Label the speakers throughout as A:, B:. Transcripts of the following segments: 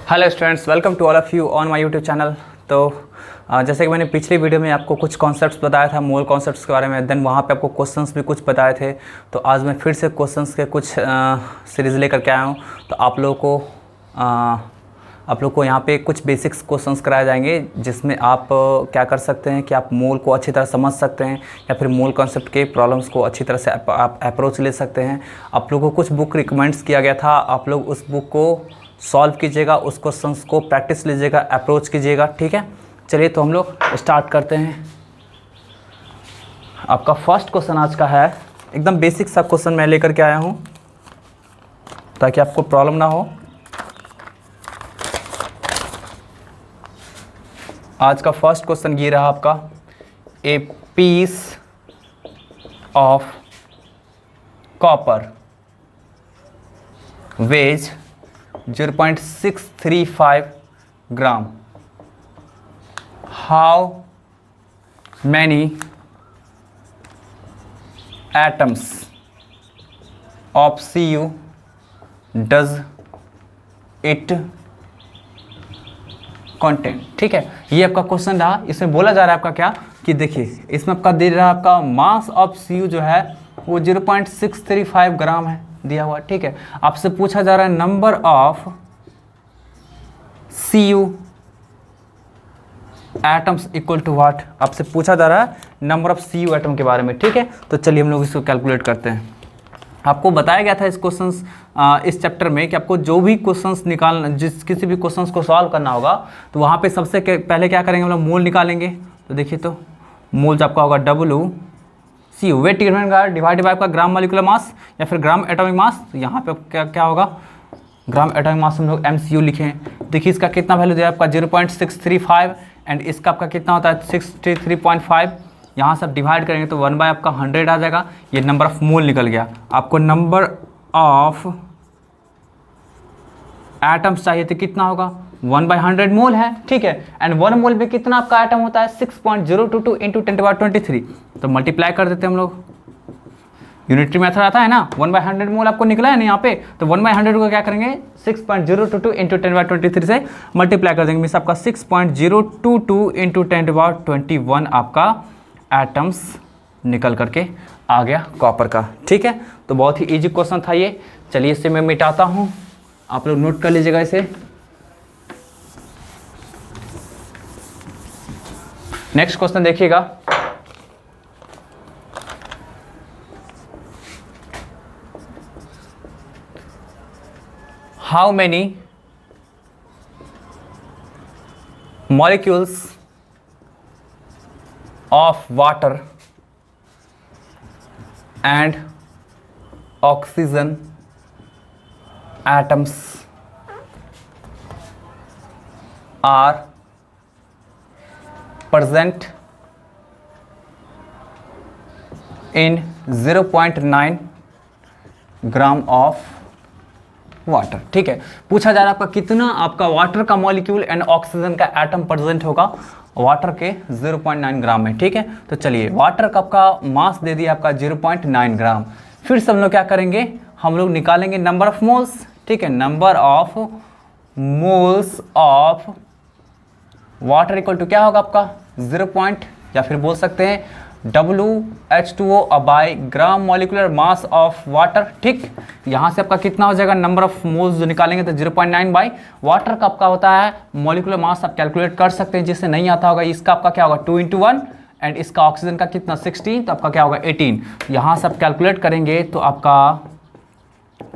A: Hello students, welcome to all of you on my YouTube channel. तो जैसे कि मैंने पिछली वीडियो में आपको कुछ कॉन्सेप्ट्स बताया था, मोल कॉन्सेप्ट्स के बारे में, देन वहाँ पे आपको क्वेश्चंस भी कुछ बताए थे। तो आज मैं फिर से क्वेश्चंस के कुछ सीरीज़ लेकर के आया हूँ। तो आप लोगों को यहाँ पे कुछ बेसिक्स क्वेश्चंस कराए जाएंगे, जिसमें आप क्या कर सकते हैं कि आप मोल को अच्छी तरह समझ सकते हैं या फिर मोल कॉन्सेप्ट के प्रॉब्लम्स को अच्छी तरह से आप अप्रोच ले सकते हैं। आप लोगों को कुछ बुक रिकमेंड्स किया गया था, आप लोग उस बुक को सॉल्व कीजिएगा, उस क्वेश्चंस को प्रैक्टिस लीजिएगा, अप्रोच कीजिएगा। ठीक है, चलिए तो हम लोग स्टार्ट करते हैं। आपका फर्स्ट क्वेश्चन आज का है, एकदम बेसिक सा क्वेश्चन मैं लेकर के आया हूँ ताकि आपको प्रॉब्लम ना हो। आज का फर्स्ट क्वेश्चन ये रहा आपका, a piece of copper weighs 0.635 gram. How many atoms of Cu does it contain? ठीक है, ये आपका क्वेश्चन रहा। इसमें बोला जा रहा है आपका क्या कि देखिए, इसमें आपका दे रहा है आपका मास ऑफ Cu जो है वो 0.635 ग्राम है दिया हुआ। ठीक है, आपसे पूछा जा रहा है number of Cu atoms equal to what. आपसे पूछा जा रहा है नंबर ऑफ Cu एटम के बारे में। ठीक है, तो चलिए हम लोग इसको कैलकुलेट करते हैं। आपको बताया गया था इस क्वेश्चंस इस चैप्टर में कि आपको जो भी क्वेश्चंस निकालना, किसी भी क्वेश्चंस को सॉल्व करना होगा तो वहाँ पे सबसे पहले क्या करेंगे, हम लोग मोल निकालेंगे। तो देखिए, तो मोल जो आपका होगा WCU, वेट डिवाइडेड बाय आपका ग्राम मॉलिक्यूलर मास या फिर ग्राम एटॉमिक मास। तो यहाँ पे क्या होगा, ग्राम एटॉमिक मास हम लोग MCU लिखें। देखिए, इसका कितना वैल्यू दिया आपका 0.635 एंड इसका आपका कितना होता है 63.5। यहाँ से आप डिवाइड करेंगे तो 1 बाय आपका 100 आ जाएगा। ये नंबर ऑफ मोल निकल गया। आपको नंबर ऑफ एटम्स चाहिए तो कितना होगा, 1/100 मोल है। ठीक है, एंड 1 मोल में कितना आपका एटम होता है 6.022 इंटू 10⁻23। तो मल्टीप्लाई कर देते हैं हम लोग। यूनिटरी मेथड आता है ना, 1/100 मोल आपको निकला है ना यहाँ पे, तो 1/100 को क्या करेंगे 6.022 इंटू 10⁻23 से मल्टीप्लाई कर देंगे। मीन्स आपका 6.022 इंटू 10⁻21 आपका एटम्स निकल करके आ गया कॉपर का। ठीक है, तो बहुत ही इजी क्वेश्चन था ये। चलिए इसे मैं मिटाता हूँ, आप लोग नोट कर लीजिएगा इसे। नेक्स्ट क्वेश्चन देखिएगा, how many molecules of water and oxygen atoms are present in 0.9 gram of water. ठीक है, पूछा जा रहा है आपका कितना आपका वाटर का मॉलिक्यूल एंड ऑक्सीजन का एटम प्रेजेंट होगा वाटर के 0.9 ग्राम में। ठीक है, तो चलिए, वाटर का आपका मास दे दिया आपका 0.9 ग्राम। फिर से हम लोग क्या करेंगे, हम लोग निकालेंगे नंबर ऑफ मोल्स। ठीक है, number of moles of water equal to क्या होगा आपका 0. या फिर बोल सकते हैं WH2O by gram molecular mass of water. ठीक, यहाँ से आपका कितना हो जाएगा, नंबर ऑफ मोल्स जो निकालेंगे तो 0.9 बाई वाटर का आपका होता है मॉलिक्यूलर मास। आप कैलकुलेट कर सकते हैं, जिससे नहीं आता होगा इसका आपका क्या होगा 2 into 1 एंड इसका ऑक्सीजन का कितना 16, तो आपका क्या होगा 18। यहाँ से आप कैलकुलेट करेंगे तो आपका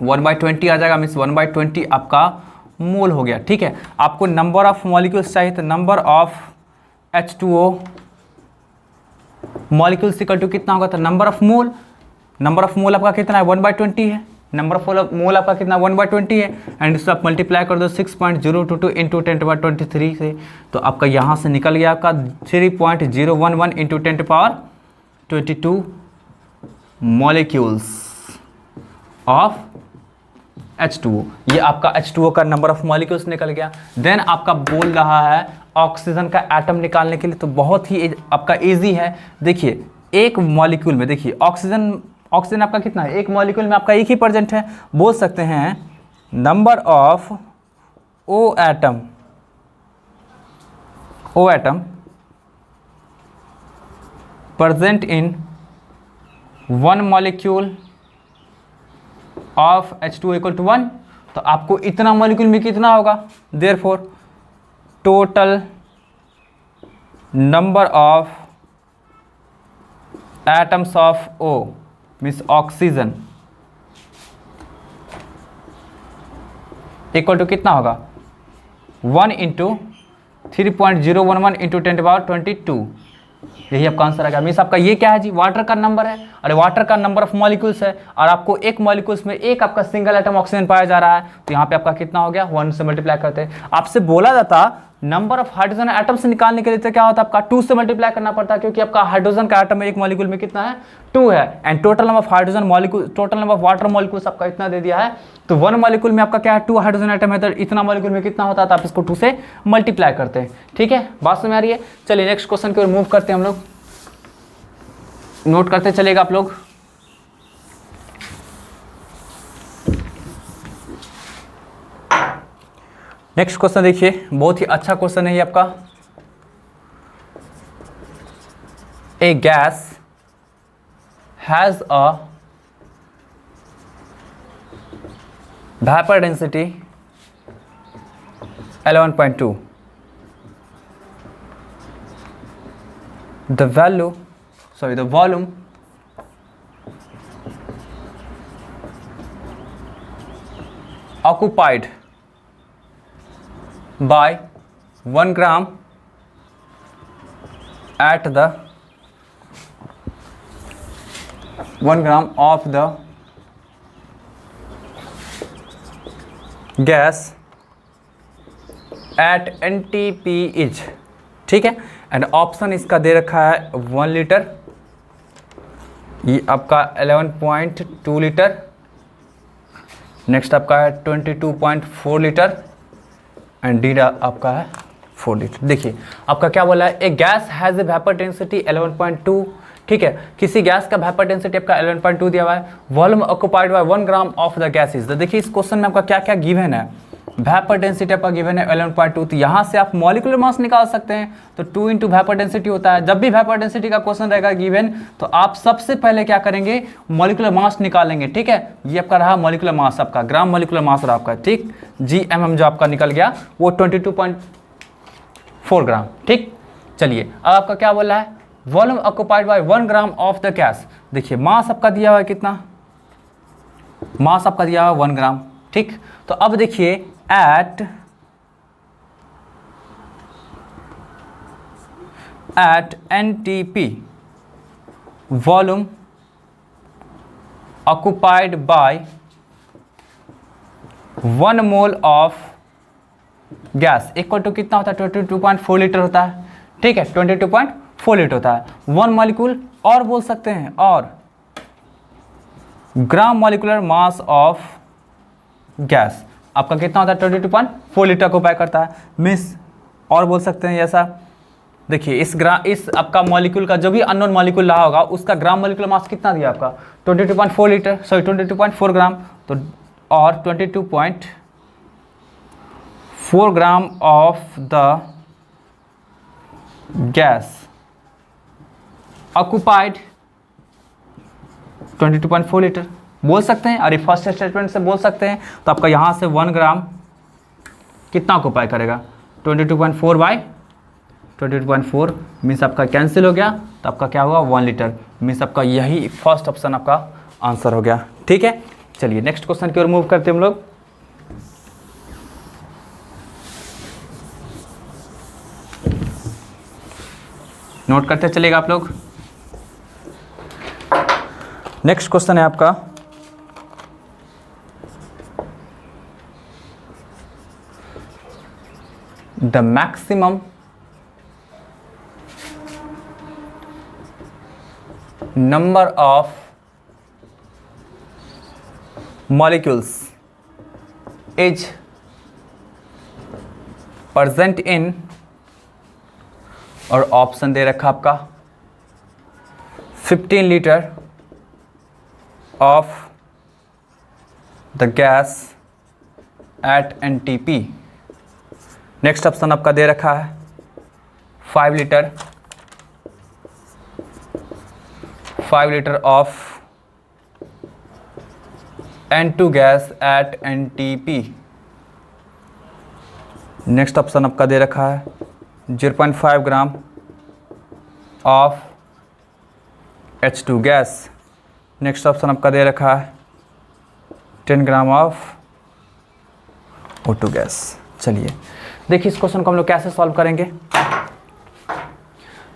A: 1/20 आ जाएगा। मीन्स 1/20 आपका मोल हो गया। ठीक है, आपको नंबर ऑफ मॉलिक्यूल्स चाहिए तो number of H2O molecules equal to कितना होगा, तो नंबर ऑफ मोल आपका कितना है 1/20 है। नंबर ऑफ मोल आपका कितना 1/20 है एंड इसको आप मल्टीप्लाई कर दो 6.022 इंटू 10⁻23 से, तो आपका यहाँ से निकल गया आपका 3.011 इंटू 10⁻22 मॉलिक्यूल्स ऑफ H2O। ये आपका H2O का नंबर ऑफ मॉलिक्यूल्स निकल गया। देन आपका बोल रहा है ऑक्सीजन का एटम निकालने के लिए, तो बहुत ही आपका इजी है। देखिए, एक मॉलिक्यूल में देखिए ऑक्सीजन आपका कितना है, एक मॉलिक्यूल में आपका एक ही प्रेजेंट है। बोल सकते हैं number of O atom present in one molecule of H2O equal to 1, तो आपको इतना मॉलिक्यूल में कितना होगा, therefore total number of atoms of O means oxygen equal to कितना होगा 1 इंटू 3.011 इंटू 10⁻22। यही आपका आंसर आ गया। मीन्स आपका ये क्या है जी, वाटर का नंबर है। अरे वाटर का नंबर ऑफ मॉलिक्यूल्स है और आपको एक मॉलिक्यूल्स में एक आपका सिंगल एटम ऑक्सीजन पाया जा रहा है, तो यहाँ पे आपका कितना हो गया 1 से मल्टीप्लाई करते हैं। आपसे बोला जाता नंबर ऑफ हाइड्रोजन एटम्स निकालने के लिए तो क्या होता है आपका 2 से मल्टीप्लाई करना पड़ता है, क्योंकि आपका हाइड्रोजन का एटम एक मॉलिक्यूल में कितना है 2 है, and total number of hydrogen molecule, total number of water molecules आपका इतना दे दिया है, तो 1 मॉलिक्यूल में आपका क्या है 2 हाइड्रोजन एटम है, तो इतना मॉलिक्यूल में कितना होता है, तो आप इसको 2 से मल्टीप्लाई करते हैं। ठीक है, बात समझ में आ रही है। चलिए नेक्स्ट क्वेश्चन की ओर मूव करते हैं हम लोग, नोट करते चलेगा आप लोग। नेक्स्ट क्वेश्चन देखिए, बहुत ही अच्छा क्वेश्चन है ये आपका। A gas has a vapour density 11.2, the volume occupied by 1 gram at the 1 gram of the gas at NTP is, ठीक है, एंड ऑप्शन इसका दे रखा है 1 लीटर, ये आपका 11.2 लीटर, नेक्स्ट आपका है 22.4 लीटर एंड डी आपका है 4 लीटर। देखिए आपका क्या बोला है, a gas has a vapour density 11.2, ठीक है, किसी गैस का वेपर डेंसिटी आपका 11.2 दिया हुआ है, volume occupied by 1 gram of the gas is. तो देखिए इस क्वेश्चन में आपका क्या क्या गिवन है, वेपर डेंसिटी आपका गिवन है 11.2, तो यहाँ से आप मॉलिक्यूलर मास निकाल सकते हैं, तो 2 इंटू वेपर डेंसिटी होता है। जब भी वेपर डेंसिटी का क्वेश्चन रहेगा गिवन, तो आप सबसे पहले क्या करेंगे, मॉलिक्यूलर मास निकालेंगे। ठीक है, ये आपका रहा मॉलिक्यूलर मास, आपका ग्राम मॉलिक्यूलर मास रहा आपका, ठीक, GMM जो आपका निकल गया वो 22.4 ग्राम। ठीक, चलिए अब आपका क्या बोला है, volume occupied by 1 gram of the gas. देखिए मास आपका दिया हुआ है कितना, मास आपका दिया हुआ है 1 ग्राम। ठीक, तो अब देखिए at NTP volume occupied by 1 mole of gas equal to कितना होता है 22.4 लीटर होता है। ठीक है, 22.4 लीटर होता है। 1 मॉलिक्यूल और बोल सकते हैं, और ग्राम मॉलिक्यूलर मास ऑफ गैस आपका कितना होता है 22.4 लीटर को ऑक्युपाई करता है। मिस और बोल सकते हैं ऐसा, देखिए इस आपका मॉलिक्यूल का जो भी अननोन मॉलिक्यूल रहा होगा उसका ग्राम मॉलिक्यूलर मास कितना दिया आपका 22.4 लीटर, सॉरी 22.4 ग्राम, तो और 22.4 gram of the gas occupied 22.4 litre बोल सकते हैं, और फर्स्ट स्टेटमेंट से बोल सकते हैं, तो आपका यहाँ से 1 ग्राम कितना ऑक्युपाई करेगा 22.4 बाई 22.4 मीन्स आपका कैंसिल हो गया, तो आपका क्या होगा 1 लीटर, मीन्स आपका यही फर्स्ट ऑप्शन आपका आंसर हो गया। ठीक है, चलिए नेक्स्ट क्वेश्चन की ओर मूव करते हैं हम लोग। नोट करते चलेगा आप लोग। नेक्स्ट क्वेश्चन है आपका, the maximum number of molecules is present in, और ऑप्शन दे रखा आपका 15 litre of the gas at NTP, next option आपका दे रखा है 5 litre of N2 gas at NTP। Next option आपका दे रखा है 0.5 gram of H2 gas. Next option आपका दे रखा है 10 ग्राम ऑफ O2 गैस। चलिए देखिए इस क्वेश्चन को हम लोग कैसे सॉल्व करेंगे।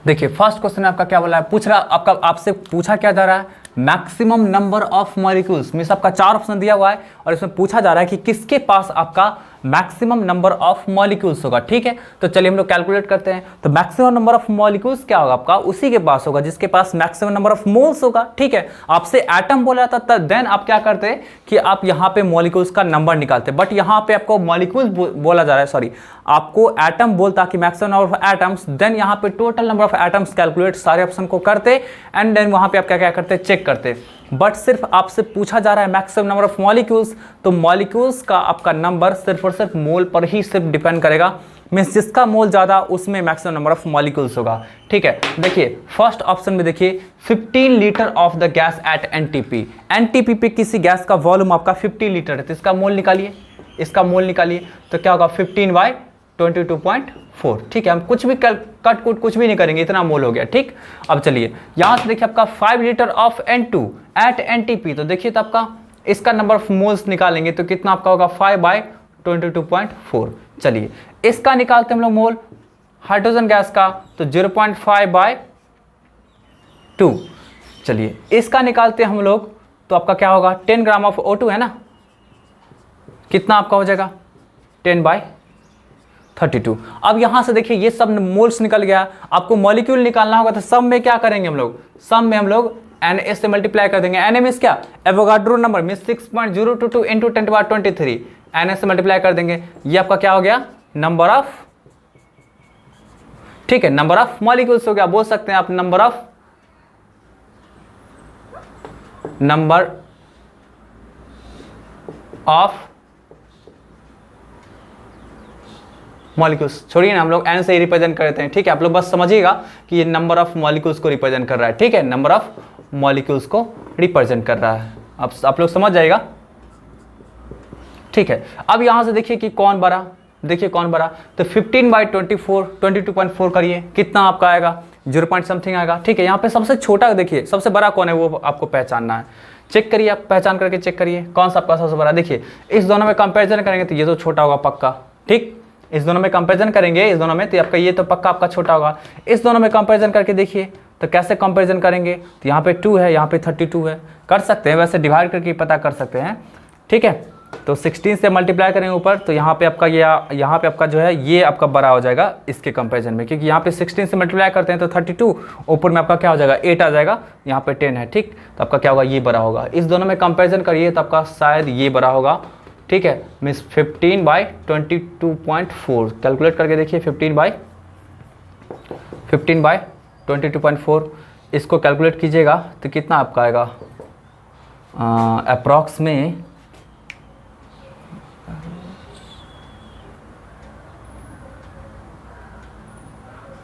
A: देखिए फर्स्ट क्वेश्चन आपका क्या बोला है, पूछ रहा आपका, आपसे पूछा क्या जा रहा है, maximum number of molecules. Means आपका 4 ऑप्शन दिया हुआ है और इसमें पूछा जा रहा है कि किसके पास आपका मैक्सिमम नंबर ऑफ मॉलिक्यूल्स होगा। ठीक है, तो चलिए हम लोग कैलकुलेट करते हैं। तो मैक्सिमम नंबर ऑफ मॉलिक्यूल्स क्या होगा आपका, उसी के पास होगा जिसके पास मैक्सिमम नंबर ऑफ मोल्स होगा। ठीक है, आपसे एटम बोला था तब देन आप क्या करते हैं कि आप यहाँ पे मॉलिक्यूल्स का नंबर निकालते, बट यहाँ पे आपको मॉलिक्यूल्स बोला जा रहा है, सॉरी आपको एटम बोलता कि maximum number of atoms, then यहाँ पे total number of atoms calculate सारे ऑप्शन को करते एंड देन वहाँ पे आप क्या क्या करते चेक करते। बट सिर्फ आपसे पूछा जा रहा है मैक्सिमम नंबर ऑफ मॉलिक्यूल्स, तो मॉलिक्यूल्स का आपका नंबर सिर्फ और सिर्फ मोल पर ही सिर्फ डिपेंड करेगा। मीन्स जिसका मोल ज्यादा उसमें मैक्सिमम नंबर ऑफ मॉलिक्यूल्स होगा। ठीक है, देखिए फर्स्ट ऑप्शन में देखिए 15 litre of the gas at NTP। NTP पे किसी गैस का वॉल्यूम आपका 50 लीटर है, तो इसका मोल निकालिए, इसका मोल निकालिए, तो क्या होगा 15/22.4। ठीक है, हम कुछ भी कट कुट कुछ भी नहीं करेंगे, इतना मोल हो गया। ठीक, अब चलिए यहां से देखिए आपका 5 litre of N2 eight NTP, तो देखिए तो आपका इसका नंबर ऑफ मोल्स निकालेंगे तो कितना आपका होगा 5/22.4। चलिए इसका निकालते हम लोग मोल हाइड्रोजन गैस का, तो 0.5/2। चलिए इसका निकालते हम लोग तो आपका क्या होगा 10 ग्राम ऑफ O2 है ना, कितना आपका हो जाएगा 10/32। अब यहां से देखिए ये सब मोल्स निकल गया, आपको मॉलिक्यूल निकालना होगा, तो सब में क्या करेंगे हम लोग, सब में हम लोग Na से मल्टीप्लाई कर देंगे। Na मीन्स क्या, Avogadro number means 6.022 into 10⁻23 Na से मल्टीप्लाई कर देंगे, ये आपका क्या हो गया नंबर ऑफ, ठीक है नंबर ऑफ मॉलिक्यूल्स हो गया, बोल सकते हैं आप नंबर ऑफ मॉलिक्यूल्स। छोड़िए ना, हम लोग n से ही रिप्रेजेंट करते हैं। ठीक है, आप लोग बस समझिएगा कि ये नंबर ऑफ मॉलिक्यूल्स को रिप्रेजेंट कर रहा है। ठीक है, नंबर ऑफ मॉलिक्यूल्स को रिप्रेजेंट कर रहा है, आप लोग समझ जाएगा। ठीक है, अब यहां से देखिए कि कौन बड़ा, देखिए कौन बड़ा, तो 15/24 22.4 करिए, कितना आपका आएगा 0 पॉइंट समथिंग आएगा। ठीक है, यहाँ पे सबसे छोटा देखिए सबसे बड़ा कौन है वो आपको पहचानना है, चेक करिए आप, पहचान करके चेक करिए कौन सा आपका सबसे बड़ा। देखिए इस दोनों में कंपेरिजन करेंगे तो ये तो छोटा होगा पक्का। ठीक, इस दोनों में कंपैरिजन करेंगे, इस दोनों में तो आपका ये तो पक्का आपका छोटा होगा। इस दोनों में कंपैरिजन करके देखिए तो कैसे कंपैरिजन करेंगे, तो यहाँ पे 2 है, यहाँ पे 32 है, कर सकते हैं वैसे डिवाइड करके पता कर सकते हैं। ठीक है, तो 16 से मल्टीप्लाई करेंगे ऊपर, तो यहाँ पे आपका यहाँ पे आपका जो है ये आपका बड़ा हो जाएगा इसके कंपैरिजन में, क्योंकि यहाँ पे 16 से मल्टीप्लाई करते हैं तो 32, ऊपर में आपका क्या हो जाएगा 8 आ जाएगा, यहाँ पे 10 है। ठीक, तो आपका क्या होगा ये बड़ा होगा। इस दोनों में कंपैरिजन करिए तो आपका शायद ये बड़ा होगा। ठीक है, मीन्स 15/22.4 कैलकुलेट करके देखिए, 15/22.4 इसको कैलकुलेट कीजिएगा तो कितना आपका आएगा, अप्रॉक्स में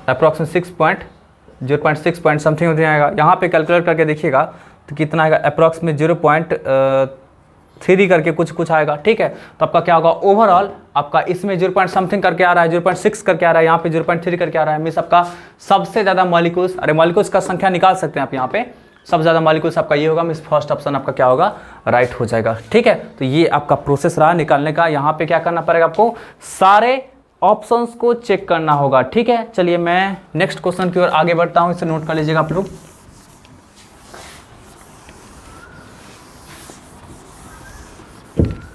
A: अप्रॉक्स 0.6 पॉइंट समथिंग हो जाएगा। यहाँ पे कैलकुलेट करके देखिएगा तो कितना आएगा, अप्रॉक्स में 0.3 करके कुछ आएगा। ठीक है, तो आपका क्या होगा ओवरऑल आपका इसमें 0 पॉइंट समथिंग करके आ रहा है, 0.6 करके आ रहा है, यहाँ पे 0.3 करके आ रहा है। मीन्स आपका सबसे ज़्यादा मॉलिक्यूल्स, अरे मॉलिक्यूल्स का संख्या निकाल सकते हैं आप, यहाँ पे सबसे ज़्यादा मॉलिक्यूल्स आपका ये होगा। मीन्स फर्स्ट ऑप्शन आपका क्या होगा राइट हो जाएगा। ठीक है, तो ये आपका प्रोसेस रहा निकालने का। यहाँ पे क्या करना पड़ेगा आपको, सारे ऑप्शंस को चेक करना होगा। ठीक है, चलिए मैं नेक्स्ट क्वेश्चन की ओर आगे बढ़ता हूँ, इसे नोट कर लीजिएगा आप लोग।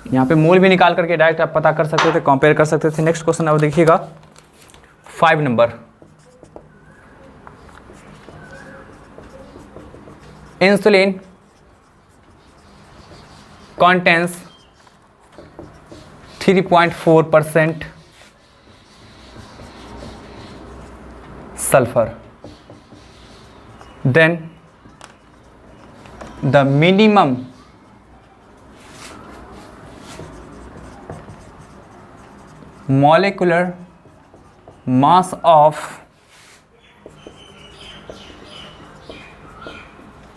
A: यहाँ पे मोल भी निकाल करके डायरेक्ट आप पता कर सकते थे, कंपेयर कर सकते थे। नेक्स्ट क्वेश्चन अब देखिएगा 5 number, insulin contains 3.4% sulfur, then the minimum molecular mass of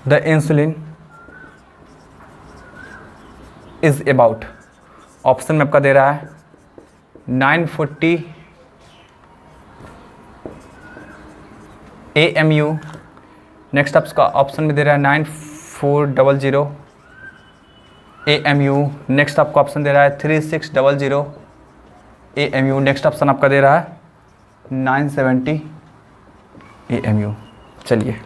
A: the insulin is about, option में आपका दे रहा है 940 AMU, नेक्स्ट आपका ऑप्शन में दे रहा है 9400 AMU, नेक्स्ट आपको ऑप्शन दे रहा है 3600 AMU, नेक्स्ट ऑप्शन आपका दे रहा है 970 AMU। चलिए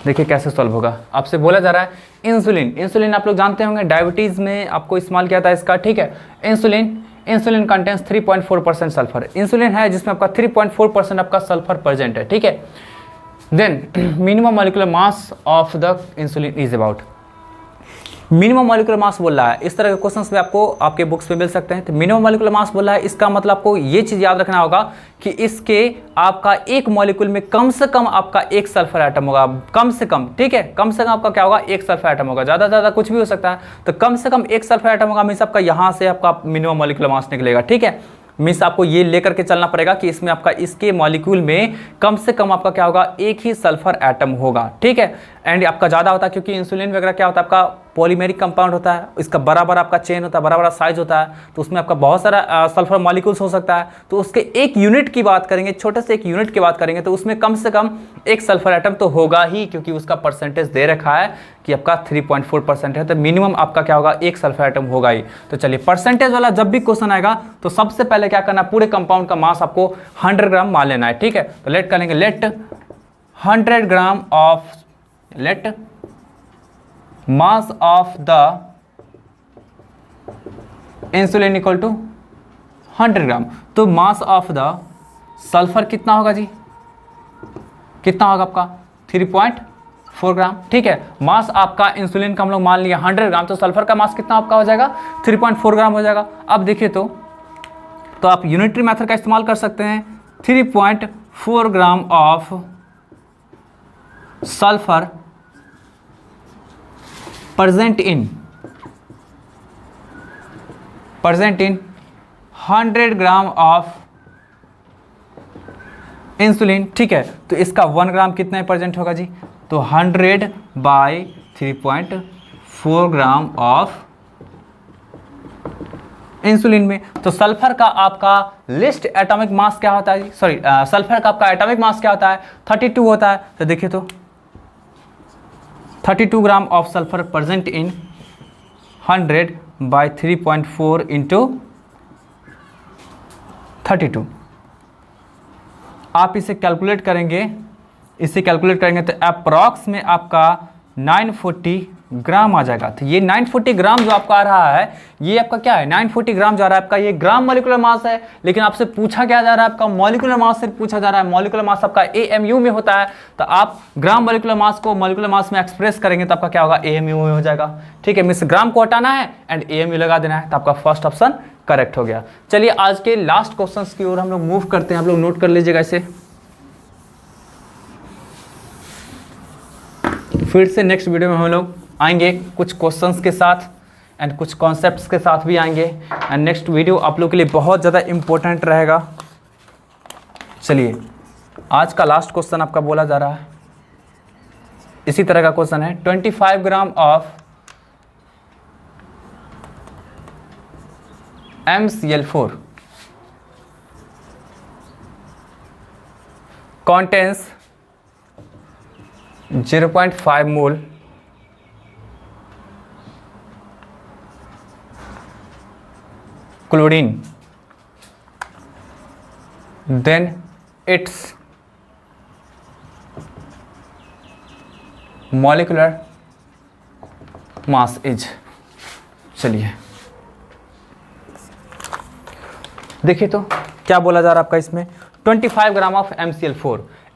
A: देखिए कैसे सॉल्व होगा। आपसे बोला जा रहा है इंसुलिन आप लोग जानते होंगे डायबिटीज़ में आपको इस्तेमाल किया था इसका, ठीक है। इंसुलिन कंटेंस 3.4% सल्फर, इंसुलिन है जिसमें आपका 3.4% आपका सल्फर प्रेजेंट है, ठीक है। Then minimum molecular mass of the insulin is about, minimum molecular mass बोल रहा है। इस तरह के क्वेश्चंस में आपको आपके बुक्स में मिल सकते हैं। तो मिनिमम मॉलिक्यूलर मास बोल रहा है, इसका मतलब आपको ये चीज़ याद रखना होगा कि इसके आपका एक मॉलिक्यूल में कम से कम आपका एक सल्फर एटम होगा, कम से कम, ठीक है। कम से कम आपका क्या होगा, एक सल्फर एटम होगा, ज़्यादा से ज़्यादा कुछ भी हो सकता है। तो कम से कम एक सल्फर एटम होगा, मीन्स आपका यहाँ से आपका मिनिमम मॉलिक्यूलर मास निकलेगा, ठीक है। मीन्स आपको ये लेकर के चलना पड़ेगा कि इसमें आपका इसके मॉलिक्यूल में कम से कम आपका क्या होगा, एक ही सल्फर एटम होगा, ठीक है। एंड आपका ज़्यादा होता है क्योंकि इंसुलिन वगैरह क्या होता है, आपका पॉलीमेरिक कंपाउंड होता है, इसका बड़ा बड़ा आपका चेन होता है, बड़ा बड़ा साइज होता है, तो उसमें आपका बहुत सारा सल्फर मॉलिक्यूल्स हो सकता है। तो उसके एक यूनिट की बात करेंगे, छोटे से एक यूनिट की बात करेंगे, तो उसमें कम से कम एक सल्फर एटम तो होगा ही, क्योंकि उसका परसेंटेज दे रखा है कि आपका 3.4% है, तो मिनिमम आपका क्या होगा, एक सल्फर एटम होगा ही। तो चलिए परसेंटेज वाला जब भी क्वेश्चन आएगा तो सबसे पहले क्या करना, पूरे कंपाउंड का मास आपको 100 ग्राम मान लेना है, ठीक है। तो लेट करेंगे, let 100 gram of, let mass of the insulin equal to 100 gram. तो मास ऑफ द सल्फर कितना होगा जी, कितना होगा आपका 3.4 ग्राम, ठीक है। मास आपका इंसुलिन का हम लोग मान लिया 100 ग्राम, तो सल्फर का मास कितना आपका हो जाएगा, 3.4 ग्राम हो जाएगा। अब देखिए तो आप यूनिटरी मेथड का इस्तेमाल कर सकते हैं। 3.4 gram of sulphur present in 100 gram of insulin, ठीक है। तो इसका 1 ग्राम कितना प्रेजेंट होगा जी, तो 100 बाई 3.4 ग्राम ऑफ इंसुलिन में। तो सल्फर का आपका लिस्ट एटॉमिक मास क्या होता है जी, सॉरी सल्फर का आपका एटॉमिक मास क्या होता है, 32 होता है। तो देखिए तो 32 gram of sulphur present in 100 by 3.4 into 32। आप इसे कैलकुलेट करेंगे, तो अप्रॉक्स में आपका 940 ग्राम आ जाएगा। तो ये 940 ग्राम जो आपका आ रहा है, ये आपका क्या है, 940 ग्राम जा रहा है आपका, ये ग्राम मॉलिक्यूलर मास है। लेकिन आपसे पूछा क्या जा रहा है, आपका मॉलिक्यूलर मास से पूछा जा रहा है। मॉलिक्यूलर मास आपका AMU में होता है, तो आप ग्राम मॉलिक्यूलर मास को मॉलिक्यूलर मास में एक्सप्रेस करेंगे तो आपका क्या होगा, AMU में हो जाएगा, ठीक है। मिस ग्राम को हटाना है एंड AMU लगा देना है, तो आपका फर्स्ट ऑप्शन करेक्ट हो गया। चलिए आज के लास्ट क्वेश्चन की ओर हम लोग मूव करते हैं, आप लोग नोट कर लीजिएगा इसे। फिर से नेक्स्ट वीडियो में हम लोग आएंगे कुछ क्वेश्चंस के साथ एंड कुछ कॉन्सेप्ट्स के साथ भी आएंगे। एंड नेक्स्ट वीडियो आप लोग के लिए बहुत ज़्यादा इम्पोर्टेंट रहेगा। चलिए आज का लास्ट क्वेश्चन आपका बोला जा रहा है, इसी तरह का क्वेश्चन है। 25 gram of MCl4 contains 0.5 mole chlorine, then its molecular mass is। चलिए देखिए तो क्या बोला जा रहा है आपका इसमें, 25 ग्राम ऑफ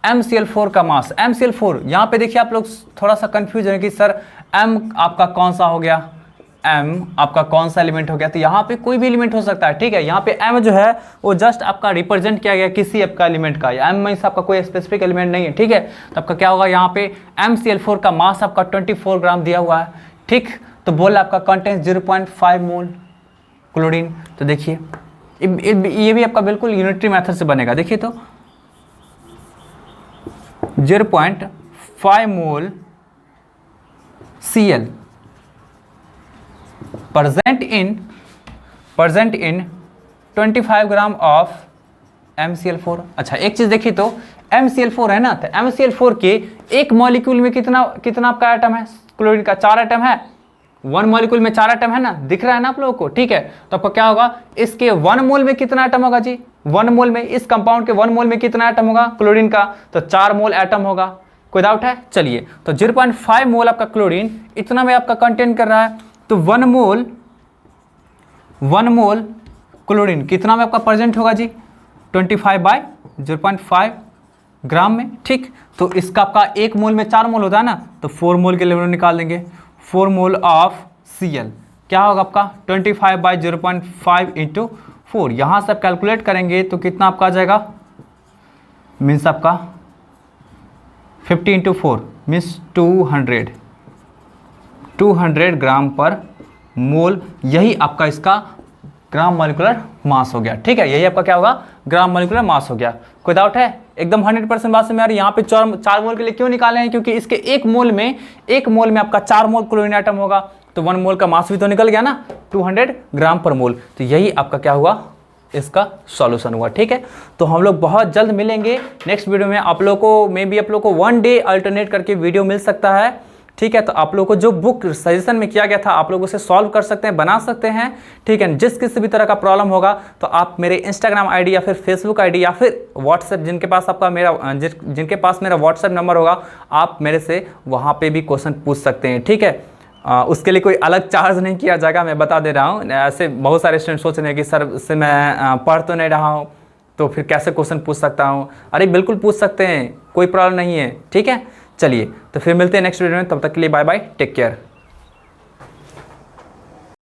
A: MCl4 का मास। MCl4 यहाँ पे देखिए आप लोग थोड़ा सा कंफ्यूज है कि सर M आपका कौन सा हो गया, M आपका कौन सा एलिमेंट हो गया। तो यहाँ पे कोई भी एलिमेंट हो सकता है, ठीक है। यहाँ पे M जो है वो जस्ट आपका रिप्रेजेंट किया गया किसी आपका एलिमेंट का, M मीन्स आपका कोई स्पेसिफिक एलिमेंट नहीं है, ठीक है। तो आपका क्या होगा, यहाँ पे MCl4 का मास आपका 24 ग्राम दिया हुआ है, ठीक। तो बोल आपका कंटेंट 0.5 मोल क्लोरीन। तो देखिए ये भी आपका बिल्कुल यूनिटरी मेथड से बनेगा। देखिए तो 0.5 मोल Cl present in 25 gram of MCl4। अच्छा एक चीज देखिए तो MCl4 है ना, तो MCl4 के एक मॉलिक्यूल में कितना आपका एटम है, क्लोरीन का 4 एटम है। 1 मॉलिक्यूल में 4 एटम है ना, दिख रहा है ना आप लोगों को, ठीक है। तो आपका क्या होगा, इसके 1 मोल में कितना एटम होगा जी, 1 मोल में, इस कंपाउंड के 1 मोल में कितना एटम होगा क्लोरीन का, तो 4 मोल एटम होगा। कोई डाउट है? चलिए, तो 0.5 मोल आपका क्लोरीन इतना में आपका कंटेन कर रहा है, तो 1 मोल क्लोरीन कितना में आपका प्रेजेंट होगा जी, 25/0.5 ग्राम में, ठीक। तो इसका आपका 1 मोल में 4 मोल होता है ना, तो 4 मोल के लेवल निकाल देंगे। 4 मोल ऑफ Cl क्या होगा आपका 25/0.5 इंटू 4। यहाँ से आप कैलकुलेट करेंगे तो कितना आपका आ जाएगा, मीन्स आपका 50 इंटू 4 मीन्स 200 ग्राम पर मोल। यही आपका इसका ग्राम मॉलिक्यूलर मास हो गया, ठीक है। यही आपका क्या होगा, ग्राम मॉलिक्यूलर मास हो गया। कोई डाउट है? एकदम 100% बात से मैं यहाँ पे 4 मोल के लिए क्यों निकाले हैं, क्योंकि इसके 1 मोल में आपका 4 मोल क्लोरीन एटम होगा, तो 1 मोल का मास भी तो निकल गया ना, 200 ग्राम पर मोल। तो यही आपका क्या हुआ, इसका सॉल्यूशन हुआ, ठीक है। तो हम लोग बहुत जल्द मिलेंगे नेक्स्ट वीडियो में। आप लोग को 1 डे अल्टरनेट करके वीडियो मिल सकता है, ठीक है। तो आप लोगों को जो बुक सजेशन में किया गया था आप लोग उसे सॉल्व कर सकते हैं, बना सकते हैं, ठीक है। जिस किसी भी तरह का प्रॉब्लम होगा तो आप मेरे इंस्टाग्राम आईडी या फिर फेसबुक आईडी या फिर व्हाट्सएप, जिनके पास मेरा व्हाट्सएप नंबर होगा, आप मेरे से वहाँ पे भी क्वेश्चन पूछ सकते हैं, ठीक है। उसके लिए कोई अलग चार्ज नहीं किया जाएगा, मैं बता दे रहा हूँ। ऐसे बहुत सारे स्टूडेंट सोच रहे हैं कि सर से मैं पढ़ तो नहीं रहा हूँ तो फिर कैसे क्वेश्चन पूछ सकता हूँ। अरे बिल्कुल पूछ सकते हैं, कोई प्रॉब्लम नहीं है, ठीक है। चलिए, तो फिर मिलते हैं नेक्स्ट वीडियो में, तब तक के लिए बाय बाय, टेक केयर।